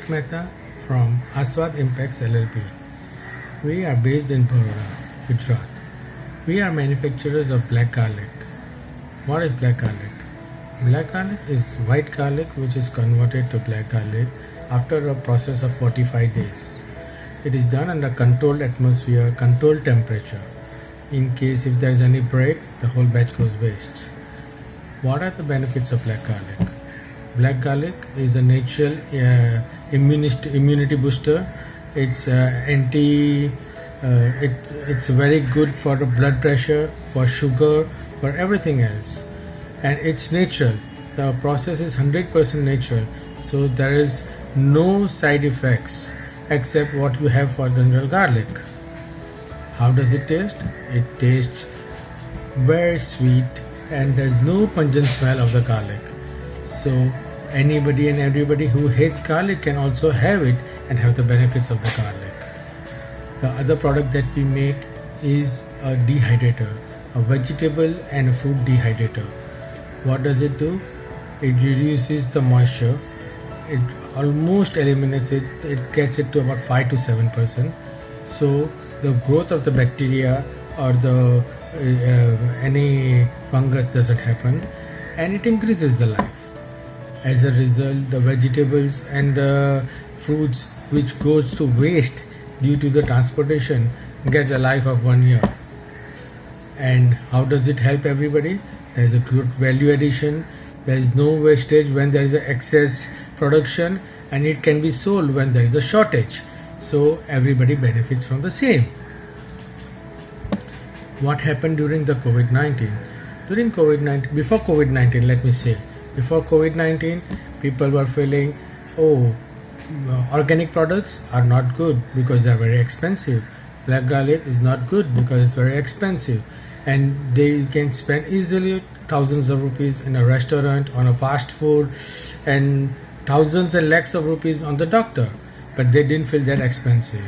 Vivek Mehta from Aswad Impacts LLP. We are based in Baroda, Gujarat. We are manufacturers of black garlic. What is black garlic? Black garlic is white garlic which is converted to black garlic after a process of 45 days. It is done under controlled atmosphere, controlled temperature. In case if there is any break, the whole batch goes waste. What are the benefits of black garlic? Black garlic is a natural immunity booster. It's it's very good for the blood pressure, for sugar, for everything else, and it's natural. The process is 100% natural, so there is no side effects except what you have for general garlic. How does it taste? It tastes very sweet and there's no pungent smell of the garlic. So anybody and everybody who hates garlic can also have it and have the benefits of the garlic. The other product that we make is a dehydrator, a vegetable and a fruit dehydrator. What does it do? It reduces the moisture. It almost eliminates it. It gets it to about 5 to 7%. So the growth of the bacteria or the any fungus doesn't happen, and it increases the life. As a result, the vegetables and the fruits which goes to waste due to the transportation gets a life of 1 year. And how does it help everybody? There is a good value addition. There is no wastage when there is an excess production, and it can be sold when there is a shortage. So everybody benefits from the same. What happened during the COVID-19? Before COVID-19, let me say, before COVID-19, people were feeling, organic products are not good because they are very expensive. Black garlic is not good because it's very expensive, and they can spend easily thousands of rupees in a restaurant, on a fast food, and thousands and lakhs of rupees on the doctor, but they didn't feel that expensive.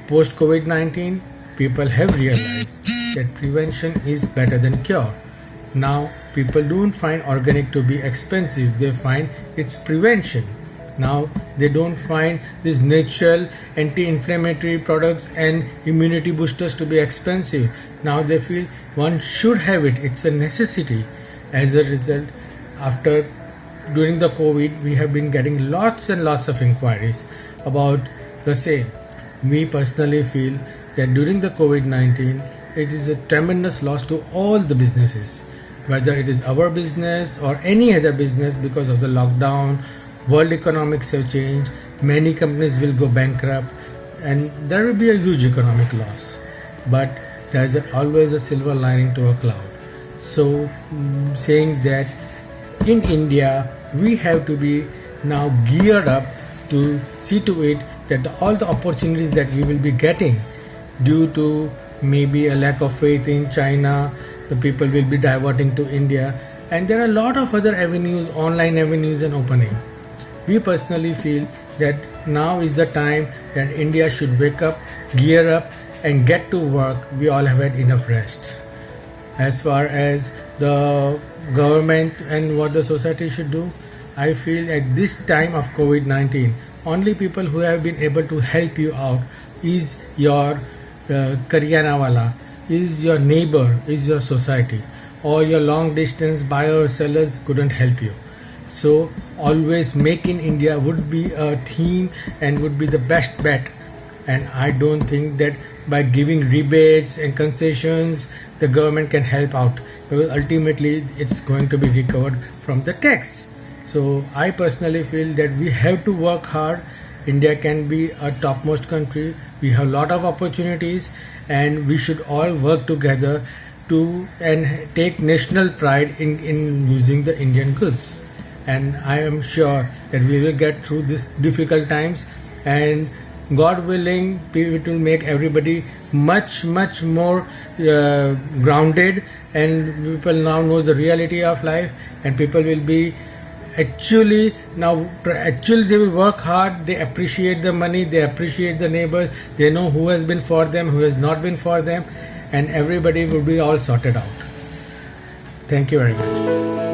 Post COVID-19, people have realized that prevention is better than cure. Now people don't find organic to be expensive, they find it's prevention. Now they don't find these natural anti-inflammatory products and immunity boosters to be expensive. Now they feel one should have it, it's a necessity. As a result, during the COVID, we have been getting lots and lots of inquiries about the same. We personally feel that during the COVID-19, it is a tremendous loss to all the businesses, whether it is our business or any other business. Because of the lockdown, world economics have changed, many companies will go bankrupt, and there will be a huge economic loss. But there is always a silver lining to a cloud. So saying that in India, we have to be now geared up to see to it that all the opportunities that we will be getting due to maybe a lack of faith in China, the people will be diverting to India, and there are a lot of other avenues, online avenues and opening. We personally feel that now is the time that India should wake up, gear up and get to work. We all have had enough rest. As far as the government and what the society should do, I feel at this time of COVID-19, only people who have been able to help you out is your Karyana wala, is your neighbor, is your society, or your long distance buyer or sellers couldn't help you. So always Make in India would be a theme and would be the best bet. And I don't think that by giving rebates and concessions, the government can help out, because ultimately it's going to be recovered from the tax. So I personally feel that we have to work hard. India can be a topmost country. We have a lot of opportunities, and we should all work together to and take national pride in using the Indian goods. And I am sure that we will get through these difficult times, and God willing, it will make everybody much more grounded, and people now know the reality of life, and people will be actually they will work hard. They appreciate the money, they appreciate the neighbors, they know who has been for them, who has not been for them, and everybody will be all sorted out. Thank you very much.